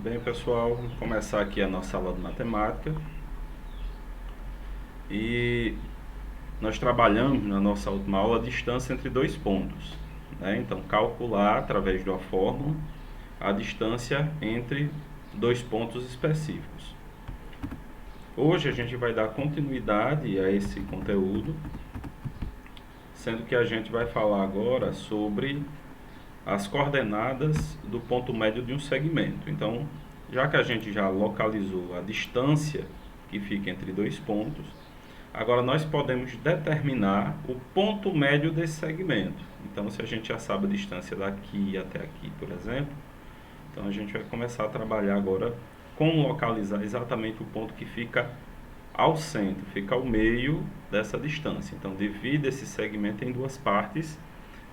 Bem, pessoal, vamos começar aqui a nossa aula de matemática. E nós trabalhamos na nossa última aula a distância entre dois pontos, né? Então, calcular através de uma fórmula a distância entre dois pontos específicos. Hoje a gente vai dar continuidade a esse conteúdo, sendo que a gente vai falar agora sobre as coordenadas do ponto médio de um segmento. Então, já que a gente já localizou a distância que fica entre dois pontos, agora nós podemos determinar o ponto médio desse segmento. Então, se a gente já sabe a distância daqui até aqui, por exemplo, então a gente vai começar a trabalhar agora com localizar exatamente o ponto que fica ao centro, fica ao meio dessa distância. Então, divide esse segmento em duas partes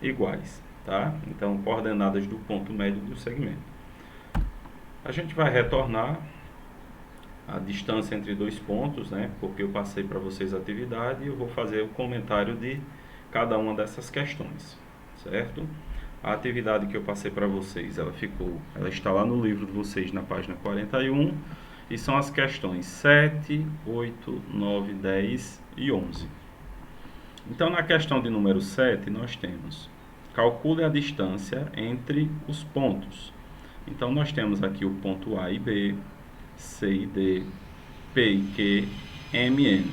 iguais. Tá? Então, coordenadas do ponto médio do segmento. A gente vai retornar a distância entre dois pontos, né? Porque eu passei para vocês a atividade e eu vou fazer o comentário de cada uma dessas questões, certo? A atividade que eu passei para vocês, ela está lá no livro de vocês na página 41 e são as questões 7, 8, 9, 10 e 11. Então, na questão de número 7, nós temos: calcule a distância entre os pontos. Então, nós temos aqui o ponto A e B, C e D, P e Q, M e N.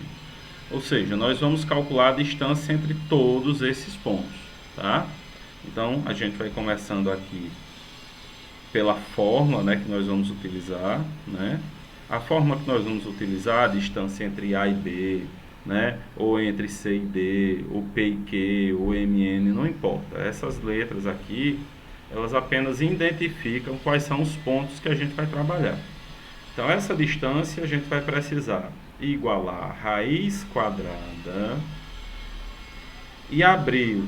Ou seja, nós vamos calcular a distância entre todos esses pontos, tá? Então, a gente vai começando aqui pela fórmula, né, que nós vamos utilizar, né? A fórmula que nós vamos utilizar, a distância entre A e B, né? Ou entre C e D, ou P e Q, ou M e N, não importa. Essas letras aqui, elas apenas identificam quais são os pontos que a gente vai trabalhar. Então, essa distância a gente vai precisar igualar a raiz quadrada e abrir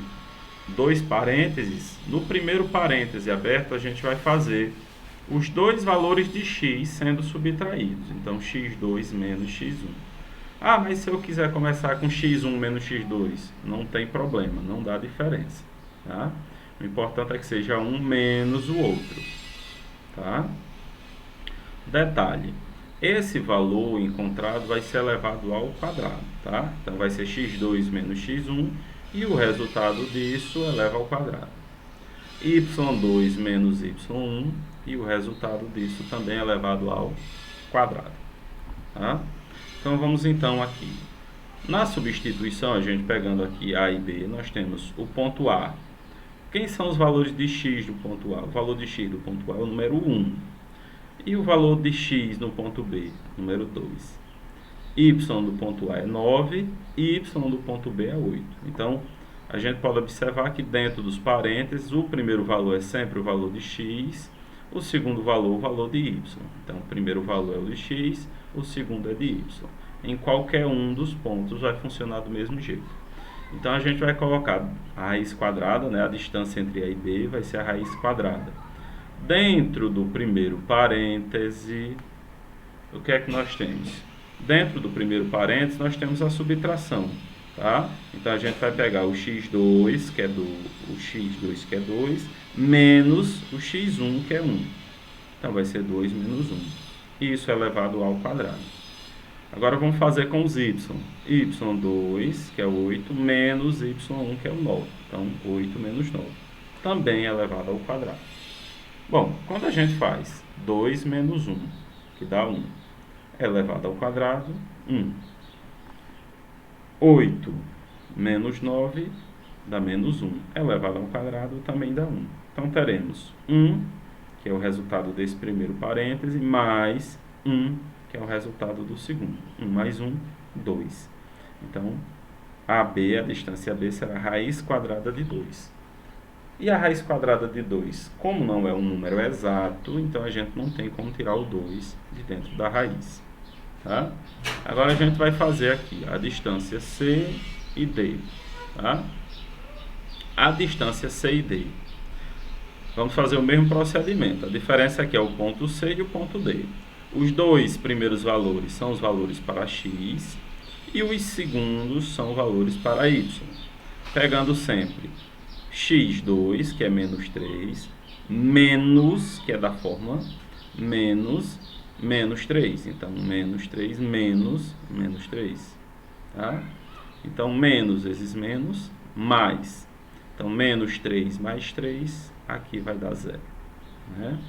dois parênteses. No primeiro parêntese aberto, a gente vai fazer os dois valores de x sendo subtraídos. Então, x2 menos x1. Ah, mas se eu quiser começar com x1 menos x2, não tem problema, não dá diferença, tá? O importante é que seja um menos o outro, tá? Detalhe, esse valor encontrado vai ser elevado ao quadrado, tá? Então, vai ser x2 menos x1 e o resultado disso eleva ao quadrado. y2 menos y1 e o resultado disso também é elevado ao quadrado, tá? Então, vamos então aqui. Na substituição, a gente pegando aqui A e B, nós temos o ponto A. Quem são os valores de x do ponto A? O valor de x do ponto A é o número 1. E o valor de x no ponto B? Número 2. Y do ponto A é 9 e y do ponto B é 8. Então, a gente pode observar que dentro dos parênteses, o primeiro valor é sempre o valor de x, o segundo valor, o valor de y. Então, o primeiro valor é o de x, o segundo é de y. Em qualquer um dos pontos vai funcionar do mesmo jeito. Então, a gente vai colocar a raiz quadrada, né? A distância entre A e B vai ser a raiz quadrada. Dentro do primeiro parêntese, o que é que nós temos? Dentro do primeiro parêntese, nós temos a subtração, tá? Então, a gente vai pegar o x2, que é o x2, que é 2, menos o x1, que é 1. Então, vai ser 2 menos 1. E isso é elevado ao quadrado. Agora, vamos fazer com os y. y2, que é 8, menos y1, que é 9. Então, 8 menos 9. Também é elevado ao quadrado. Bom, quando a gente faz 2 menos 1, que dá 1, é elevado ao quadrado, 1. 8 menos 9 dá menos 1. Elevado ao quadrado também dá 1. Então, teremos 1, que é o resultado desse primeiro parêntese, mais 1, que é o resultado do segundo. 1 mais 1, 2. Então, AB, a distância AB, será a raiz quadrada de 2. E a raiz quadrada de 2, como não é um número exato, então a gente não tem como tirar o 2 de dentro da raiz. Tá? Agora a gente vai fazer aqui a distância C e D. Tá? A distância C e D. Vamos fazer o mesmo procedimento. A diferença aqui é o ponto C e o ponto D. Os dois primeiros valores são os valores para x e os segundos são valores para y. Pegando sempre x2, que é menos 3, menos, que é da fórmula, menos 3. Então, menos 3 menos 3. Tá? Então, menos vezes menos, mais. Então, menos 3 mais 3, aqui vai dar 0. Né?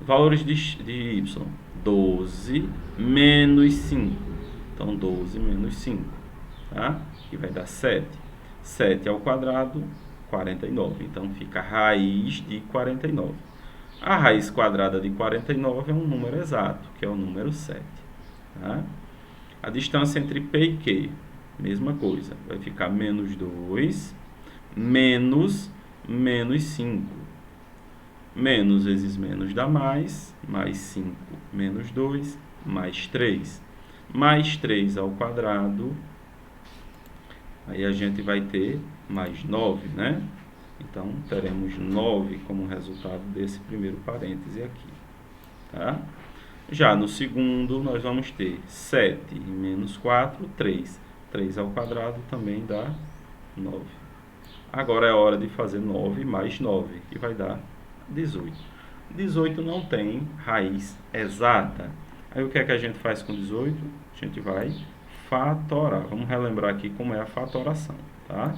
Valores de y, 12 menos 5. Então, 12 menos 5. Tá? Aqui vai dar 7. 7 ao quadrado, 49. Então, fica a raiz de 49. A raiz quadrada de 49 é um número exato, que é o número 7. Tá? A distância entre P e Q, mesma coisa. Vai ficar menos 2 menos 5. Menos vezes menos dá mais 5 menos 2, mais 3. Mais 3 ao quadrado, aí a gente vai ter mais 9, né? Então, teremos 9 como resultado desse primeiro parêntese aqui. Tá? Já no segundo, nós vamos ter 7 menos 4, 3. 3 ao quadrado também dá 9. Agora é hora de fazer 9 mais 9, que vai dar 18. 18 não tem raiz exata. Aí o que é que a gente faz com 18? A gente vai fatorar. Vamos relembrar aqui como é a fatoração, tá?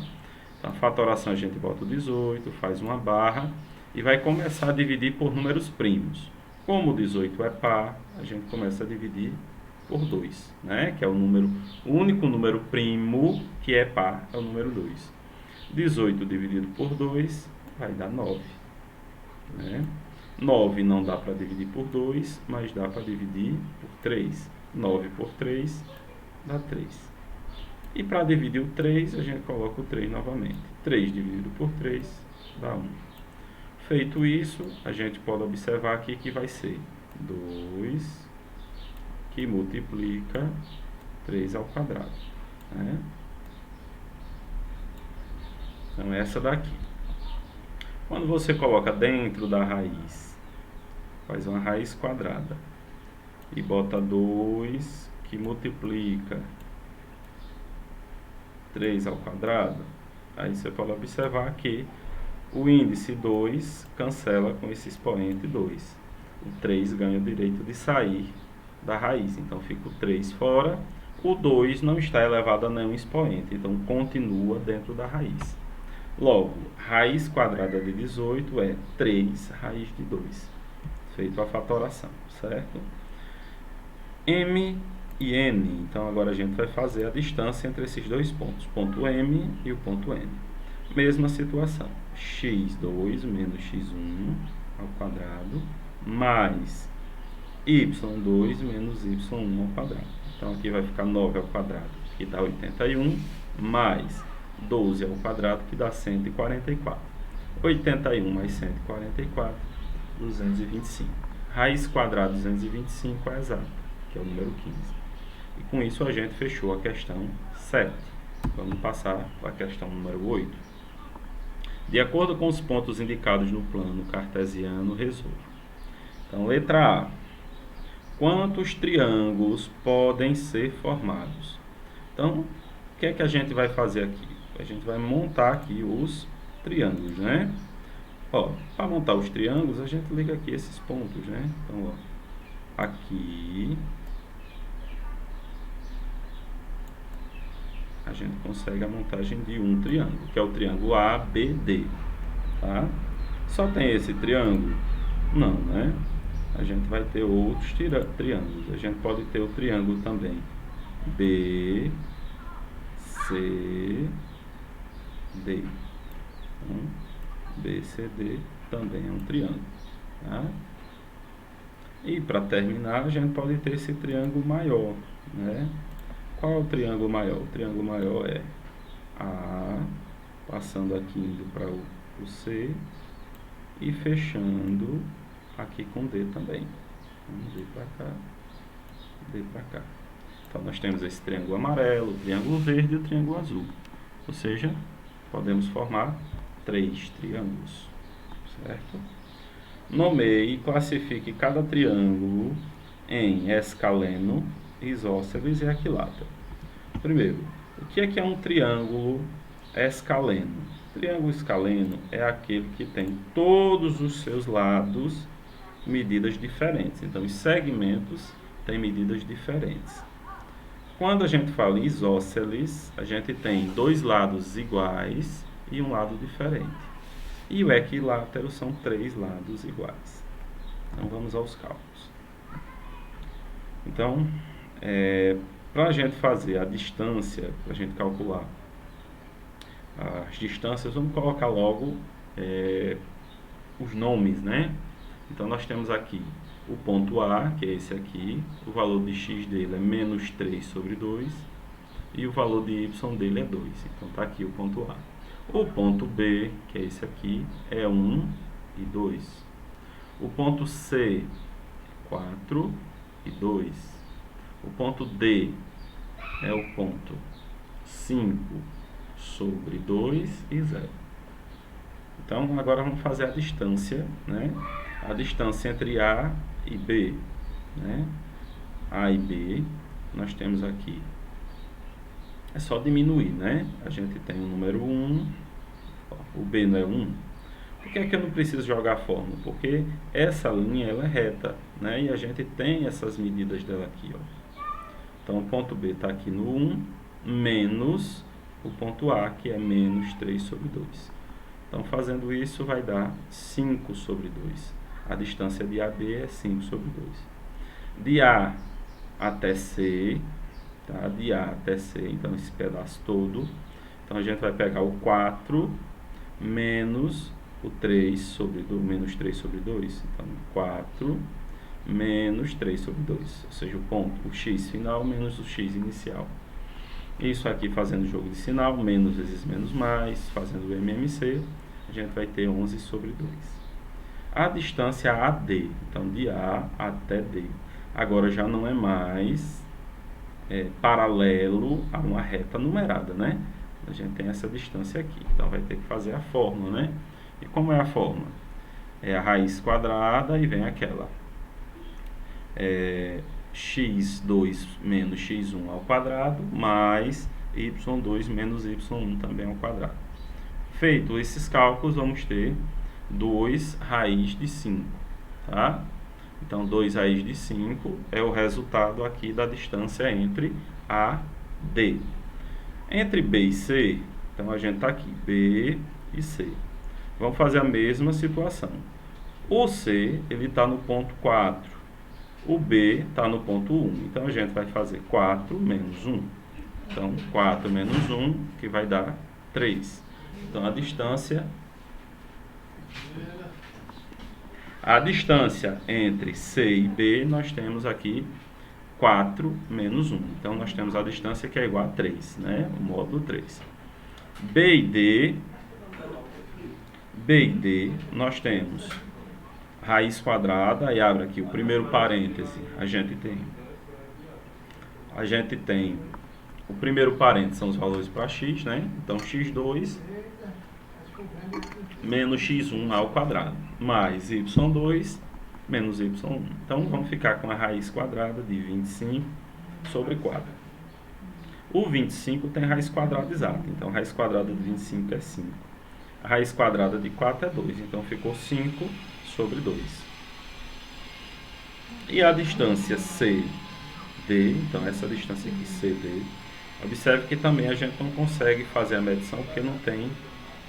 Então, a fatoração a gente bota o 18, faz uma barra e vai começar a dividir por números primos. Como o 18 é par, a gente começa a dividir por 2, né? Que é o único número primo que é par, é o número 2. 18 dividido por 2 vai dar 9. Né? 9 não dá para dividir por 2, mas dá para dividir por 3. 9 por 3 dá 3. E para dividir o 3, a gente coloca o 3 novamente. 3 dividido por 3 dá 1. Feito isso, a gente pode observar aqui que vai ser 2 que multiplica 3 ao quadrado. Né? Então, essa daqui. Quando você coloca dentro da raiz, faz uma raiz quadrada e bota 2 que multiplica 3 ao quadrado, aí você pode observar que o índice 2 cancela com esse expoente 2. O 3 ganha o direito de sair da raiz, então fica o 3 fora. O 2 não está elevado a nenhum expoente, então continua dentro da raiz. Logo, raiz quadrada de 18 é 3 raiz de 2. Feito a fatoração, certo? M e N. Então, agora a gente vai fazer a distância entre esses dois pontos. Ponto M e o ponto N. Mesma situação. x2 menos x1 ao quadrado, mais y2 menos y1 ao quadrado. Então, aqui vai ficar 9 ao quadrado, que dá 81, mais 12 ao quadrado, que dá 144. 81 mais 144, 225. Raiz quadrada de 225 é exata, que é o número 15. E com isso a gente fechou a questão 7. Vamos passar para a questão número 8. De acordo com os pontos indicados no plano cartesiano, resolva. Então, letra A. Quantos triângulos podem ser formados? Então, o que é que a gente vai fazer aqui? A gente vai montar aqui os triângulos, né? Ó, para montar os triângulos, a gente liga aqui esses pontos, né? Então, ó, aqui a gente consegue a montagem de um triângulo, que é o triângulo ABD, tá? Só tem esse triângulo? Não, né? A gente vai ter outros triângulos. A gente pode ter o triângulo também BCD. Então, BCD também é um triângulo, tá? E para terminar, a gente pode ter esse triângulo maior, né? Qual é o triângulo maior? O triângulo maior é A, passando aqui indo para o C e fechando aqui com D também. Vamos D para cá, D para cá. Então, nós temos esse triângulo amarelo, o triângulo verde e o triângulo azul. Ou seja, podemos formar 3 triângulos, certo? Nomeie e classifique cada triângulo em escaleno, isósceles e equilátero. Primeiro, o que é um triângulo escaleno? Triângulo escaleno é aquele que tem todos os seus lados medidas diferentes. Então, os segmentos têm medidas diferentes. Quando a gente fala em isósceles, a gente tem dois lados iguais e um lado diferente. E o equilátero são três lados iguais. Então, vamos aos cálculos. Então, para a gente fazer a distância, para a gente calcular as distâncias, vamos colocar logo os nomes, né? Então, nós temos aqui o ponto A, que é esse aqui, o valor de x dele é menos 3 sobre 2, e o valor de y dele é 2. Então, está aqui o ponto A. O ponto B, que é esse aqui, é 1 e 2. O ponto C, 4 e 2. O ponto D é o ponto 5 sobre 2 e 0. Então, agora vamos fazer a distância, né? A distância entre A e B, né? A e B, nós temos aqui, é só diminuir, né? A gente tem o número 1, o B não é 1. Por que é que eu não preciso jogar a fórmula? Porque essa linha, ela é reta, né? E a gente tem essas medidas dela aqui, ó. Então, o ponto B está aqui no 1, menos o ponto A, que é menos 3 sobre 2. Então, fazendo isso, vai dar 5 sobre 2. A distância de AB é 5 sobre 2. De A até C, tá? De A até C, então esse pedaço todo. Então, a gente vai pegar o 4 menos o 3 sobre 2, menos 3 sobre 2. Então, 4 menos 3 sobre 2. Ou seja, o x final menos o x inicial. Isso aqui fazendo jogo de sinal, menos vezes menos mais, fazendo o MMC, a gente vai ter 11 sobre 2. A distância AD, então de A até D, agora já não é mais paralelo a uma reta numerada, né? A gente tem essa distância aqui, então vai ter que fazer a fórmula, né? E como é a fórmula? É a raiz quadrada e vem aquela x2 menos x1 ao quadrado, mais y2 menos y1 também ao quadrado. Feito esses cálculos, vamos ter 2 raiz de 5, tá? Então, 2 raiz de 5 é o resultado aqui da distância entre A e D. Entre B e C, então a gente está aqui, B e C. Vamos fazer a mesma situação. O C, ele está no ponto 4. O B está no ponto 1. Então, a gente vai fazer 4 menos 1. Então, 4 menos 1, que vai dar 3. Então, a distância entre C e B, nós temos aqui 4 menos 1. Então, nós temos a distância que é igual a 3, né? O módulo 3. B e D, nós temos raiz quadrada, e abre aqui o primeiro parêntese, a gente tem o primeiro parêntese são os valores para x, né? Então, x2 menos x1 ao quadrado, mais y2 menos y1. Então, vamos ficar com a raiz quadrada de 25 sobre 4. O 25 tem raiz quadrada exata, então, a raiz quadrada de 25 é 5. A raiz quadrada de 4 é 2, então, ficou 5 sobre 2. E a distância CD, então essa distância aqui CD, observe que também a gente não consegue fazer a medição porque não tem,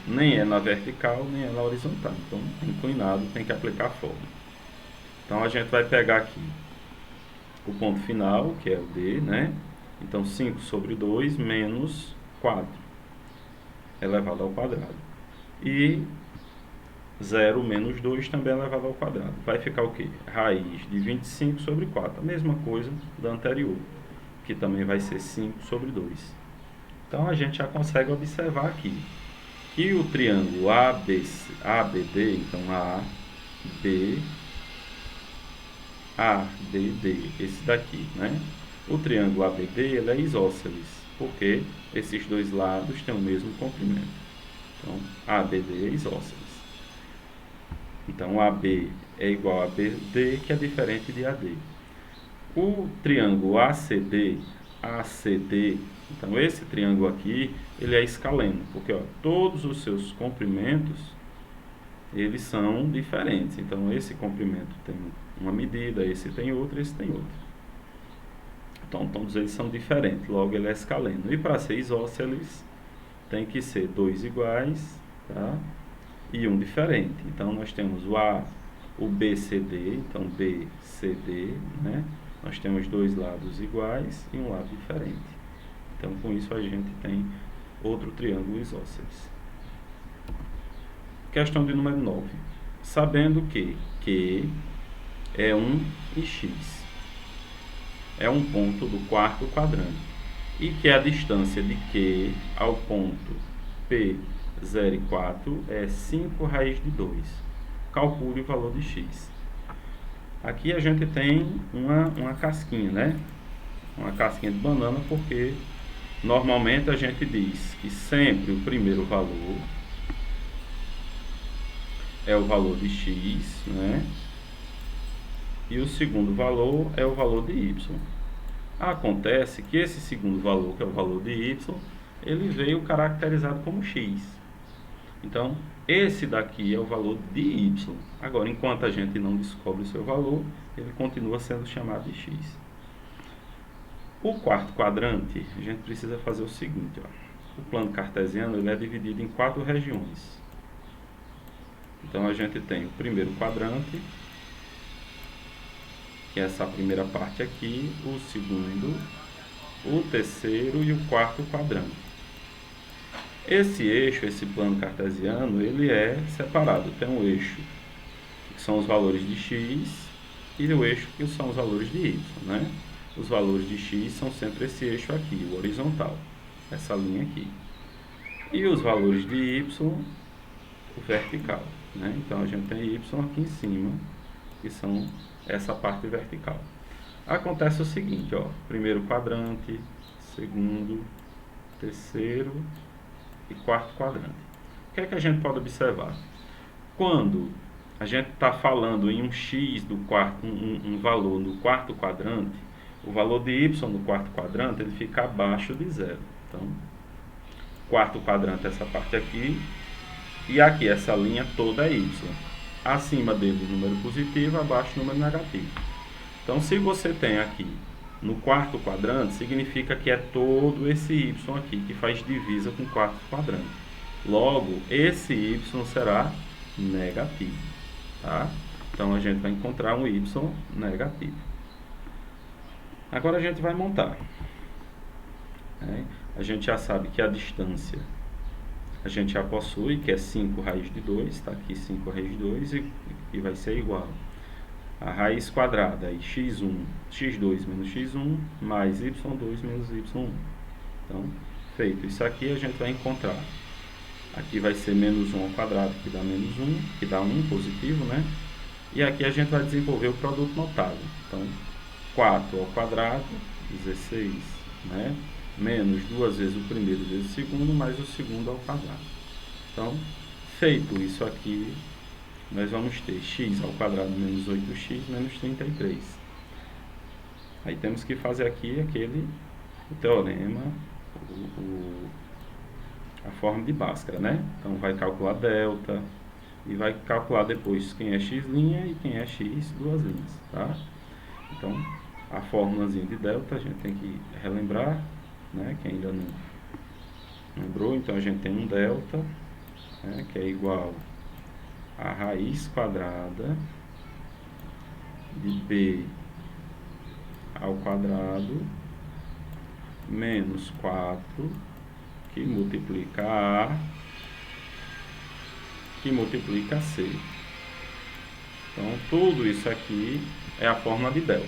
nem é na vertical, nem é na horizontal. Então, inclinado, tem que aplicar a fórmula. Então, a gente vai pegar aqui o ponto final, que é o D, né? Então, 5 sobre 2 menos 4 elevado ao quadrado. E 0 menos 2 também elevado ao quadrado. Vai ficar o quê? Raiz de 25 sobre 4. A mesma coisa da anterior, que também vai ser 5 sobre 2. Então, a gente já consegue observar aqui que o triângulo ABD, então ABD, esse daqui, né? O triângulo ABD, ele é isósceles, porque esses dois lados têm o mesmo comprimento. Então, ABD é isósceles. Então, AB é igual a BD, que é diferente de AD. O triângulo ACD, então esse triângulo aqui, ele é escaleno, porque ó, todos os seus comprimentos, eles são diferentes. Então, esse comprimento tem uma medida, esse tem outra, esse tem outra. Então, todos eles são diferentes, logo ele é escaleno. E para ser isósceles, tem que ser dois iguais, tá? E um diferente. Então, nós temos o A, o BCD, então BCD, né? Nós temos dois lados iguais e um lado diferente. Então, com isso, a gente tem outro triângulo isósceles. Questão de número 9. Sabendo que Q é 1 e X é um ponto do quarto quadrante e que a distância de Q ao ponto P0 e 4 é 5 raiz de 2. Calcule o valor de X. Aqui a gente tem uma casquinha, né? Uma casquinha de banana, porque normalmente a gente diz que sempre o primeiro valor é o valor de X, né? E o segundo valor é o valor de Y. Acontece que esse segundo valor, que é o valor de Y, ele veio caracterizado como X. Então, esse daqui é o valor de Y. Agora, enquanto a gente não descobre o seu valor, ele continua sendo chamado de X. O quarto quadrante, a gente precisa fazer o seguinte, ó. O plano cartesiano ele é dividido em 4 regiões. Então, a gente tem o primeiro quadrante, que é essa primeira parte aqui, o segundo, o terceiro e o quarto quadrante. Esse eixo, esse plano cartesiano, ele é separado. Tem um eixo que são os valores de x e o eixo que são os valores de y, né? Os valores de x são sempre esse eixo aqui, o horizontal, essa linha aqui. E os valores de y, o vertical, né? Então a gente tem y aqui em cima, que são essa parte vertical. Acontece o seguinte, ó, primeiro quadrante, segundo, terceiro e quarto quadrante. O que é que a gente pode observar? Quando a gente está falando em um x do quarto, um valor no quarto quadrante, o valor de y no quarto quadrante ele fica abaixo de zero. Então, quarto quadrante é essa parte aqui, e aqui essa linha toda é y. Acima dele número positivo, abaixo número negativo. Então, se você tem aqui no quarto quadrante, significa que é todo esse y aqui que faz divisa com o quarto quadrante. Logo, esse y será negativo, tá? Então, a gente vai encontrar um y negativo. Agora, a gente vai montar. Né? A gente já sabe que a distância a gente já possui, que é 5 raiz de 2, está aqui 5 raiz de 2 e vai ser igual a raiz quadrada, aí x1, x2 menos x1, mais y2 menos y1. Então, feito isso aqui, a gente vai encontrar. Aqui vai ser menos 1 ao quadrado, que dá menos 1, que dá 1 positivo, né? E aqui a gente vai desenvolver o produto notável. Então, 4 ao quadrado, 16, né? Menos 2 vezes o primeiro vezes o segundo, mais o segundo ao quadrado. Então, feito isso aqui, nós vamos ter x ao quadrado menos 8x menos 33. Aí temos que fazer aqui o teorema, a forma de Bhaskara, né? Então vai calcular delta e vai calcular depois quem é x' e quem é x duas linhas, tá? Então, a fórmulazinha de delta a gente tem que relembrar, né? Quem ainda não lembrou, então a gente tem um delta, né? Que é igual a raiz quadrada de b ao quadrado menos 4 que multiplica a que multiplica c. Então, tudo isso aqui é a fórmula de delta,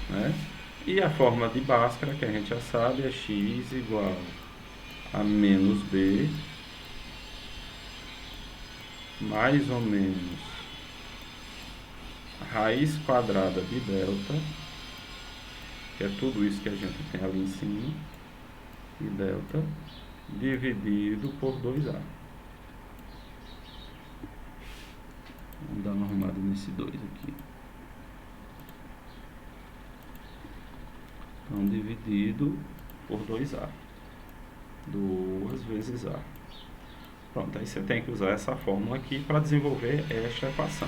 né? E a fórmula de Bhaskara, que a gente já sabe, é x igual a menos b mais ou menos raiz quadrada de delta, que é tudo isso que a gente tem ali em cima, e delta, dividido por 2a. Vamos dar uma arrumada nesse 2 aqui. Então, dividido por 2a. 2 vezes a. Pronto, aí você tem que usar essa fórmula aqui para desenvolver esta equação.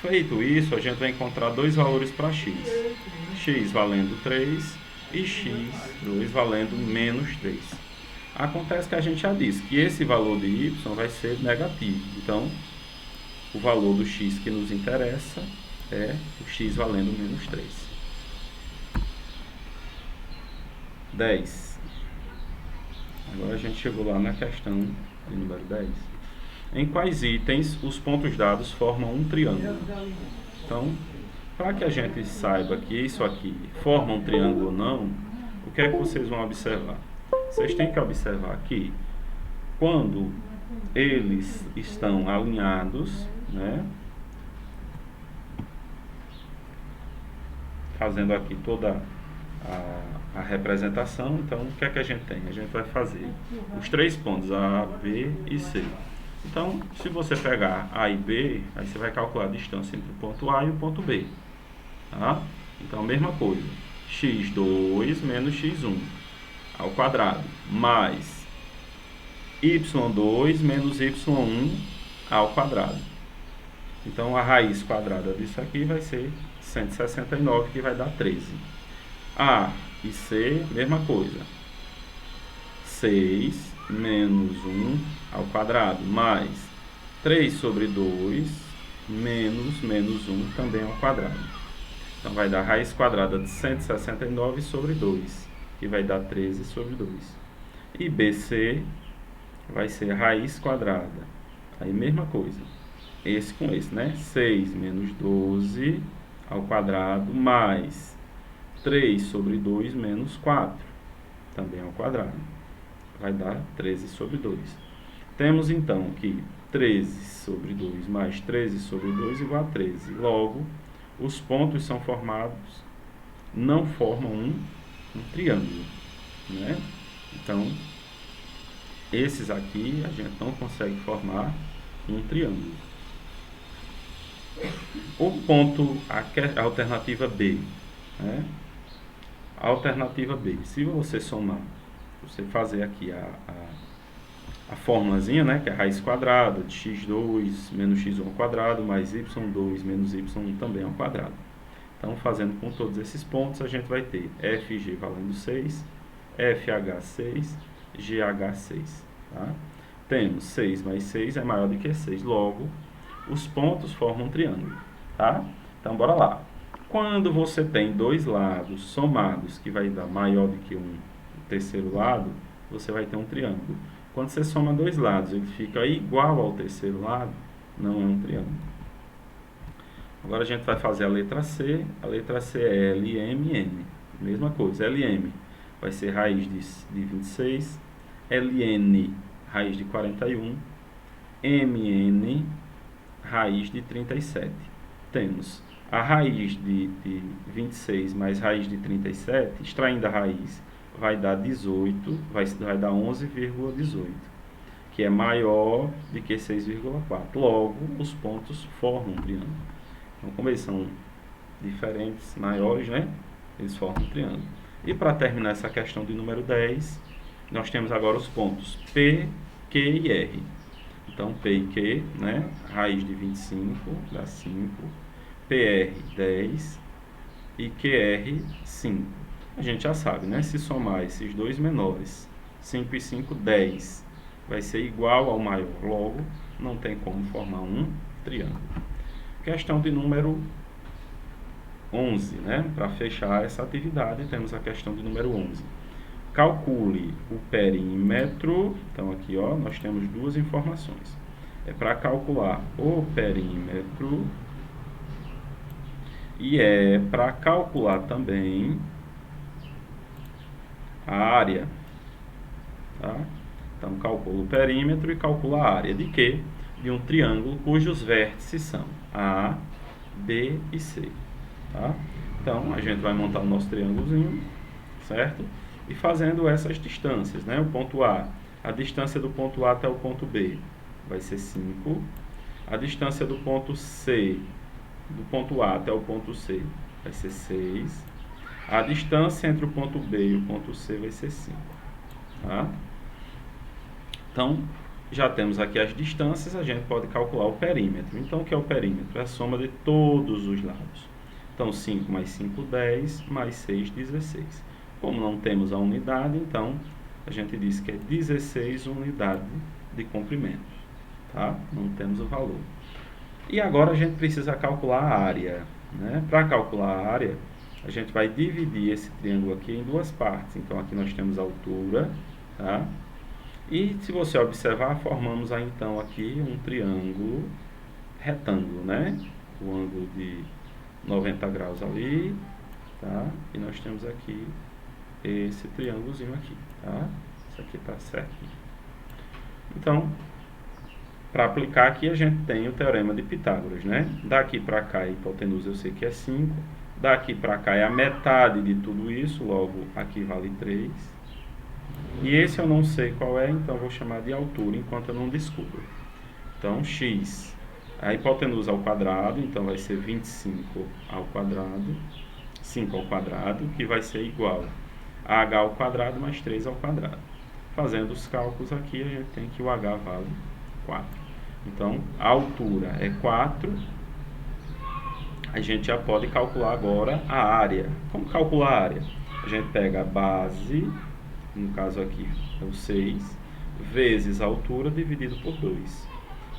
Feito isso, a gente vai encontrar dois valores para x. X valendo 3 e x2 valendo menos 3. Acontece que a gente já disse que esse valor de y vai ser negativo. Então, o valor do x que nos interessa é o x valendo menos 3. 10. Agora a gente chegou lá na questão de número 10. Em quais itens os pontos dados formam um triângulo? Então, para que a gente saiba que isso aqui forma um triângulo ou não, o que é que vocês vão observar? Vocês têm que observar que quando eles estão alinhados, né, fazendo aqui toda a representação, então o que é que a gente tem? A gente vai fazer os três pontos A, B e C. Então, se você pegar A e B, aí você vai calcular a distância entre o ponto A e o ponto B. Tá? Então, a mesma coisa. x2 menos x1 ao quadrado, mais y2 menos y1 ao quadrado. Então, a raiz quadrada disso aqui vai ser 169, que vai dar 13. A e C, mesma coisa. 6 menos 1 ao quadrado, mais 3 sobre 2 menos 1 também ao quadrado. Então, vai dar raiz quadrada de 169 sobre 2, que vai dar 13 sobre 2. E BC vai ser raiz quadrada. Aí, mesma coisa. Esse com esse, né? 6 menos 12 ao quadrado, mais 3 sobre 2 menos 4, também ao quadrado. Vai dar 13 sobre 2. Temos, então, que 13 sobre 2 mais 13 sobre 2 igual a 13. Logo, os pontos são formados, não formam um triângulo, né? Então, esses aqui a gente não consegue formar um triângulo. O ponto, a alternativa B, né? A alternativa B, se você somar, você fazer aqui a formulazinha, né, que é a raiz quadrada de x2 menos x1 ao quadrado, mais y2 menos y1 também ao quadrado. Então, fazendo com todos esses pontos, a gente vai ter FG valendo 6, FH6, GH6. Tá? Temos 6 mais 6 é maior do que 6, logo, os pontos formam um triângulo. Tá? Então, bora lá. Quando você tem dois lados somados, que vai dar maior do que um terceiro lado, você vai ter um triângulo. Quando você soma dois lados, ele fica igual ao terceiro lado, não é um triângulo. Agora a gente vai fazer a letra C. A letra C é LMN. Mesma coisa, LM vai ser raiz de 26, LN raiz de 41, MN raiz de 37. Temos a raiz de 26 mais raiz de 37, extraindo a raiz, vai dar 18, vai dar 11,18, que é maior do que 6,4. Logo, os pontos formam um triângulo. Então, como eles são diferentes, maiores, né? Eles formam um triângulo. E para terminar essa questão de número 10, nós temos agora os pontos P, Q e R. Então, P e Q, né? Raiz de 25 dá 5. PR 10 e QR 5. A gente já sabe, né? Se somar esses dois menores, 5 e 5, 10, vai ser igual ao maior. Logo, não tem como formar um triângulo. Questão de número 11, né? Para fechar essa atividade, temos a questão de número 11. Calcule o perímetro. Então, aqui, ó, nós temos duas informações. É para calcular o perímetro e é para calcular também a área. Tá? Então, calcula o perímetro e calcula a área de quê? De um triângulo cujos vértices são A, B e C. Tá? Então, a gente vai montar o nosso triângulozinho, certo? E fazendo essas distâncias, né? O ponto a distância do ponto A até o ponto B vai ser 5. A distância do ponto C, do ponto A até o ponto C, vai ser 6. A distância entre o ponto B e o ponto C vai ser 5. Tá? Então, Já temos aqui as distâncias, a gente pode calcular o perímetro. Então, o que é o perímetro? É a soma de todos os lados. Então, 5 mais 5, 10, mais 6, 16. Como não temos a unidade, então, a gente diz que é 16 unidades de comprimento. Tá? Não temos o valor. E agora a gente precisa calcular a área. Né? Para calcular a área, a gente vai dividir esse triângulo aqui em duas partes. Então, aqui nós temos a altura, tá? E se você observar, formamos aí, então aqui um triângulo retângulo, né? O ângulo de 90 graus ali, tá? E nós temos aqui esse triângulozinho aqui, tá? Isso aqui tá certo. Então, para aplicar aqui, a gente tem o teorema de Pitágoras, né? Daqui para cá, a hipotenusa eu sei que é 5. Daqui para cá é a metade de tudo isso, logo aqui vale 3. E esse eu não sei qual é, então eu vou chamar de altura enquanto eu não descubro. Então, x, a hipotenusa ao quadrado, então vai ser 25 ao quadrado, 5 ao quadrado, que vai ser igual a h ao quadrado mais 3 ao quadrado. Fazendo os cálculos aqui, a gente tem que o h vale 4. Então, a altura é 4. A gente já pode calcular agora a área. Como calcular a área? A gente pega a base, no caso aqui é o 6, vezes a altura dividido por 2.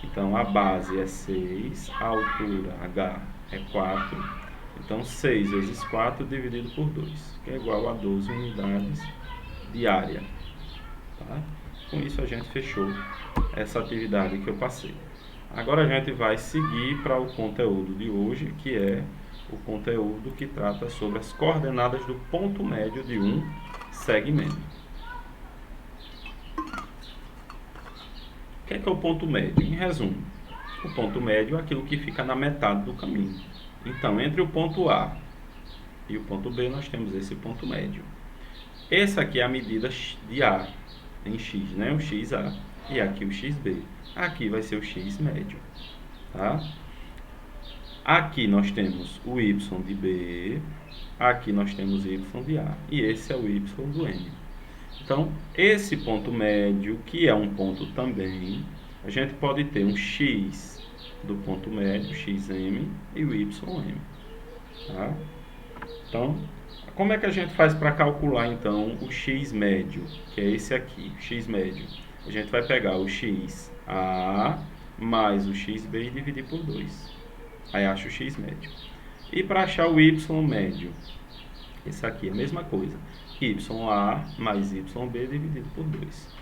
Então, a base é 6, a altura, h, é 4. Então, 6 vezes 4 dividido por 2, que é igual a 12 unidades de área. Tá? Com isso, a gente fechou essa atividade que eu passei. Agora, a gente vai seguir para o conteúdo de hoje, que é o conteúdo que trata sobre as coordenadas do ponto médio de um segmento. O que é o ponto médio? Em resumo, o ponto médio é aquilo que fica na metade do caminho. Então, entre o ponto A e o ponto B, nós temos esse ponto médio. Essa aqui é a medida de A em x, né? O xa. E aqui o xb. Aqui vai ser o x médio. Tá? Aqui nós temos o y de B. Aqui nós temos y de A. E esse é o y do M. Então, esse ponto médio, que é um ponto também, a gente pode ter um x do ponto médio, xm, e o ym. Tá? Então, como é que a gente faz para calcular, então, o x médio, que é esse aqui, o x médio? A gente vai pegar o xa mais o xb e dividir por 2. Aí acha o x médio. E para achar o y médio, esse aqui é a mesma coisa. YA mais YB dividido por 2.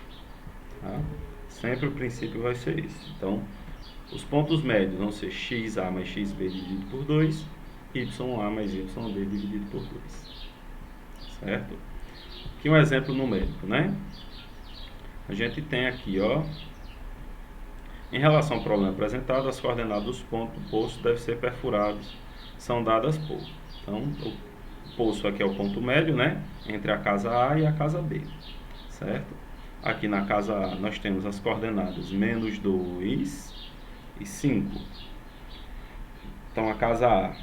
Tá? Sempre o princípio vai ser esse. Então, os pontos médios vão ser XA mais XB dividido por 2, YA mais YB dividido por 2. Certo? Aqui um exemplo numérico, né? A gente tem aqui, ó, em relação ao problema apresentado, as coordenadas dos pontos do poço devem ser perfurados, são dadas por. Então, o poço aqui é o ponto médio, né? Entre a casa A e a casa B, certo? Aqui na casa A nós temos as coordenadas menos 2 e 5. Então, a casa A,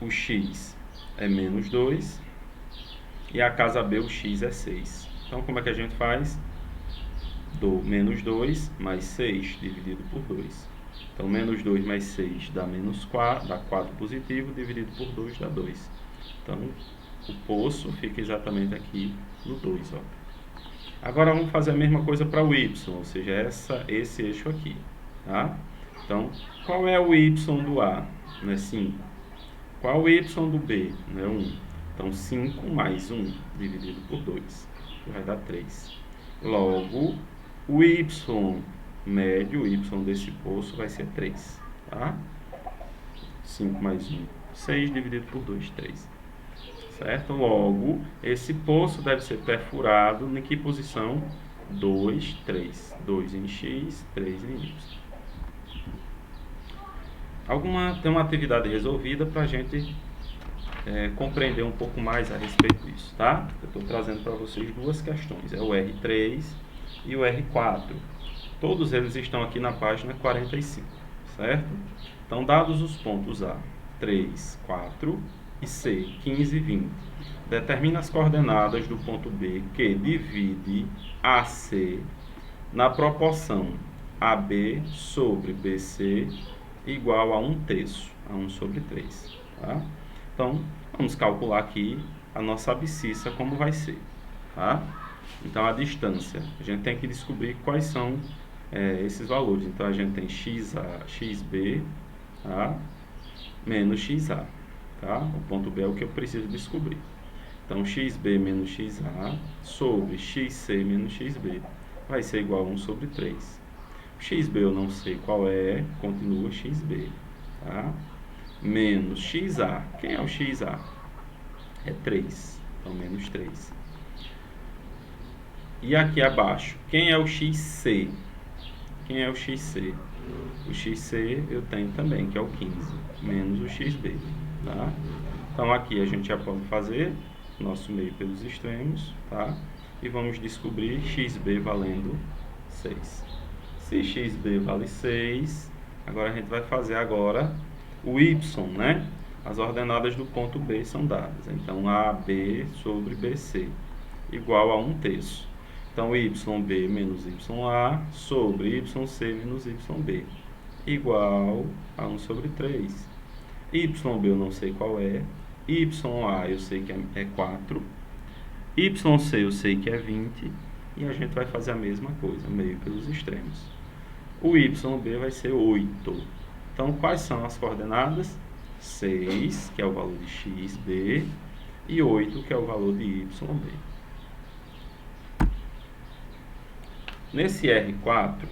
o x é menos 2 e a casa B, o x é 6. Então, como é que a gente faz? Do menos 2 mais 6 dividido por 2. Então, menos 2 mais 6 dá menos 4, dá 4 positivo, dividido por 2 dá 2. Então, o poço fica exatamente aqui no 2. Ó. Agora, vamos fazer a mesma coisa para o y, ou seja, esse eixo aqui. Tá? Então, qual é o y do A? Não é 5. Qual é o y do B? Não é 1. Então, 5 mais 1 dividido por 2, que vai dar 3. Logo, o y médio, o y desse poço vai ser 3. Tá? 5 mais 1, 6 dividido por 2, 3. Certo? Logo, esse poço deve ser perfurado em que posição? 2, 3. 2 em x, 3 em y. Tem uma atividade resolvida para a gente compreender um pouco mais a respeito disso, tá? Eu estou trazendo para vocês duas questões, é o R3 e o R4. Todos eles estão aqui na página 45, certo? Então, dados os pontos A, 3, 4 e C, 15 e 20. Determina as coordenadas do ponto B que divide AC na proporção AB sobre BC igual a 1/3, a 1 sobre 3. Tá? Então, vamos calcular aqui a nossa abscissa como vai ser. Tá? Então, a distância, a gente tem que descobrir quais são esses valores. Então, a gente tem XB, tá? Menos XA. Tá? O ponto B é o que eu preciso descobrir. Então, XB menos XA sobre XC menos XB vai ser igual a 1 sobre 3. XB eu não sei qual é, continua XB. Tá? Menos XA. Quem é o XA? É 3. Então, menos 3. E aqui abaixo, quem é o XC? Quem é o XC? O XC eu tenho também, que é o 15, menos o XB. Tá? Então, aqui a gente já pode fazer nosso meio pelos extremos, tá? E vamos descobrir XB valendo 6. Se XB vale 6, agora a gente vai fazer agora o Y, né? As ordenadas do ponto B são dadas. Então, AB sobre BC igual a 1/3. Então, YB menos YA sobre YC menos YB igual a 1 sobre 3. YB eu não sei qual é. YA eu sei que é 4. YC eu sei que é 20. E a gente vai fazer a mesma coisa, meio pelos extremos. O YB vai ser 8. Então, quais são as coordenadas? 6, que é o valor de XB, e 8, que é o valor de YB. Nesse R4,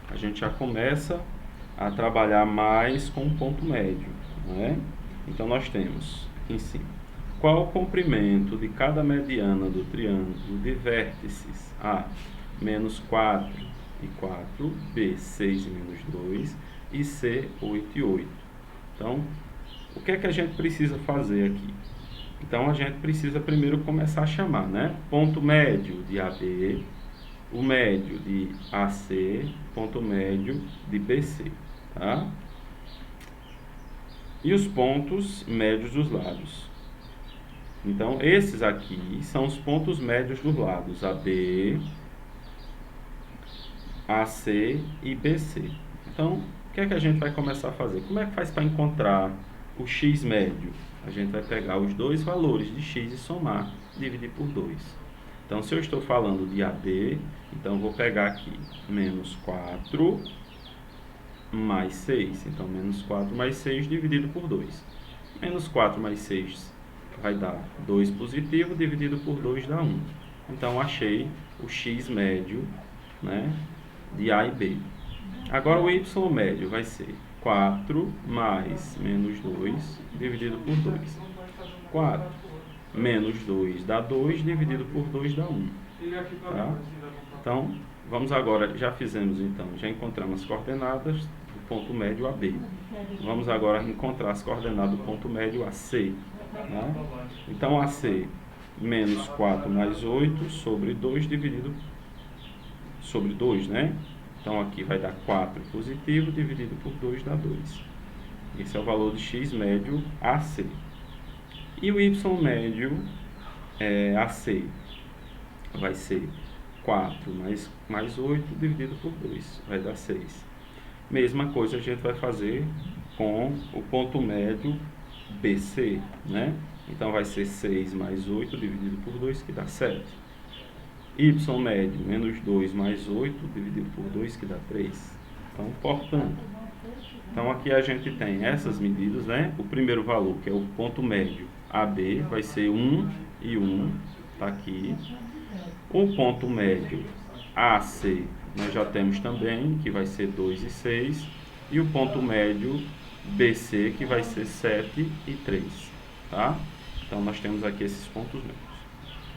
a gente já começa a trabalhar mais com o ponto médio, né? Então, nós temos aqui em cima, qual o comprimento de cada mediana do triângulo de vértices A, menos 4 e 4, B, 6 e menos 2, e C, 8 e 8. Então, o que é que a gente precisa fazer aqui? Então, a gente precisa primeiro começar a chamar, né? Ponto médio de AB, o médio de AC, ponto médio de BC, tá? E os pontos médios dos lados. Então, esses aqui são os pontos médios dos lados, AB, AC e BC. Então, o que é que a gente vai começar a fazer? Como é que faz para encontrar o X médio? A gente vai pegar os dois valores de X e somar, dividir por 2. Então, se eu estou falando de AD, então eu vou pegar aqui menos 4 mais 6. Então, menos 4 mais 6 dividido por 2. Menos 4 mais 6 vai dar 2 positivo, dividido por 2 dá 1. Então, achei o X médio, né, de A e B. Agora, o Y médio vai ser 4 mais menos 2 dividido por 2. 4 menos 2 dá 2, dividido por 2 dá 1. Tá? Então, vamos agora, já fizemos então, já encontramos as coordenadas do ponto médio AB. Vamos agora encontrar as coordenadas do ponto médio AC. Tá? Então, AC, menos 4 mais 8 sobre 2 dividido sobre 2, né? Então, aqui vai dar 4 positivo, dividido por 2 dá 2. Esse é o valor de X médio AC. E o Y médio AC vai ser 4 mais 8 dividido por 2, vai dar 6. Mesma coisa a gente vai fazer com o ponto médio BC, né? Então, vai ser 6 mais 8 dividido por 2, que dá 7. Y médio, menos 2 mais 8 dividido por 2, que dá 3. Então, portanto, então aqui a gente tem essas medidas, né? O primeiro valor, que é o ponto médio AB, vai ser 1 e 1, tá aqui. O ponto médio AC, nós já temos também, que vai ser 2 e 6. E o ponto médio BC, que vai ser 7 e 3, tá? Então, nós temos aqui esses pontos médios.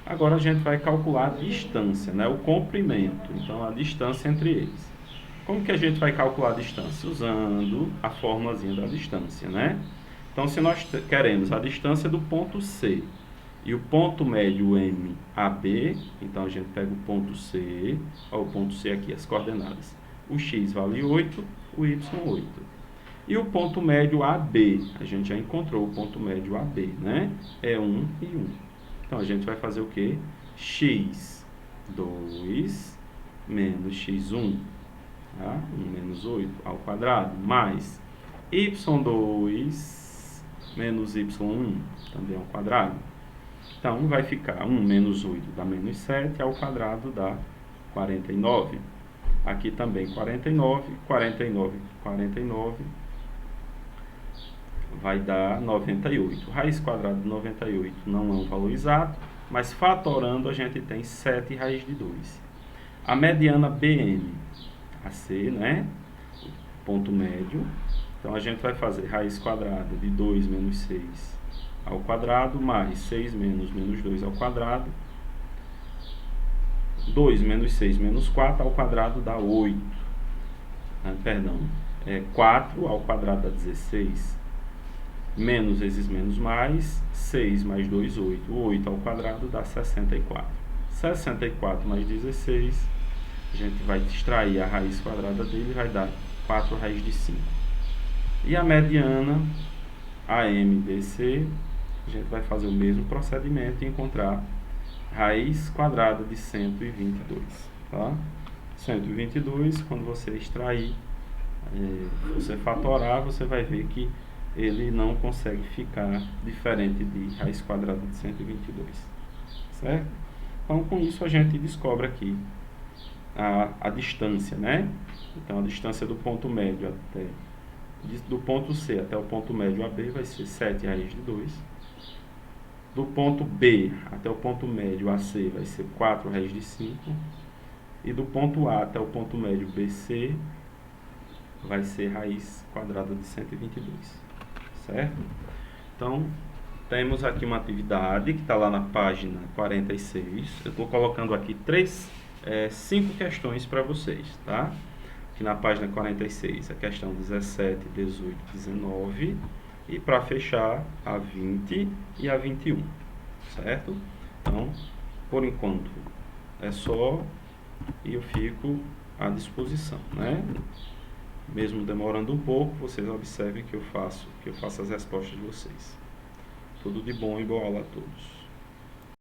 Agora, a gente vai calcular a distância, né? O comprimento, então, a distância entre eles. Como que a gente vai calcular a distância? Usando a formulazinha da distância, né? Então, se nós queremos a distância do ponto C e o ponto médio M, AB, então a gente pega o ponto C, ó, o ponto C aqui, as coordenadas. O X vale 8, o Y 8. E o ponto médio AB, a gente já encontrou o ponto médio AB, né? É 1 e 1. Então, a gente vai fazer o quê? X2 menos X1 tá? 1 menos 8 ao quadrado, mais y2 menos y1 também ao quadrado. Então, vai ficar 1 menos 8 dá menos 7 ao quadrado dá 49. Aqui também 49, 49, 49 vai dar 98. Raiz quadrada de 98 não é um valor exato, mas fatorando a gente tem 7 raiz de 2. A mediana BM, AC, né? Ponto médio. Então a gente vai fazer raiz quadrada de 2 menos 6 ao quadrado, mais 6 menos 2 ao quadrado. 2 menos 6 menos 4 ao quadrado dá 8. Perdão, 4 ao quadrado dá 16. Menos vezes menos mais, 6 mais 2, 8. 8 ao quadrado dá 64. 64 mais 16, a gente vai extrair a raiz quadrada dele, vai dar 4 raiz de 5. E a mediana AMBC, a gente vai fazer o mesmo procedimento e encontrar raiz quadrada de 122. Tá? 122, quando você extrair, você fatorar, você vai ver que ele não consegue ficar diferente de raiz quadrada de 122, certo? Então, com isso a gente descobre aqui a distância, né? Então, a distância do ponto médio do ponto C até o ponto médio AB vai ser 7 raiz de 2. Do ponto B até o ponto médio AC vai ser 4 raiz de 5. E do ponto A até o ponto médio BC vai ser raiz quadrada de 122. Certo? Então, temos aqui uma atividade que está lá na página 46. Eu estou colocando aqui 5 questões para vocês, tá? Aqui na página 46, a questão 17, 18, 19. E para fechar, a 20 e a 21. Certo? Então, por enquanto, é só e eu fico à disposição, né? Mesmo demorando um pouco, vocês observem que eu faço as respostas de vocês. Tudo de bom e boa aula a todos.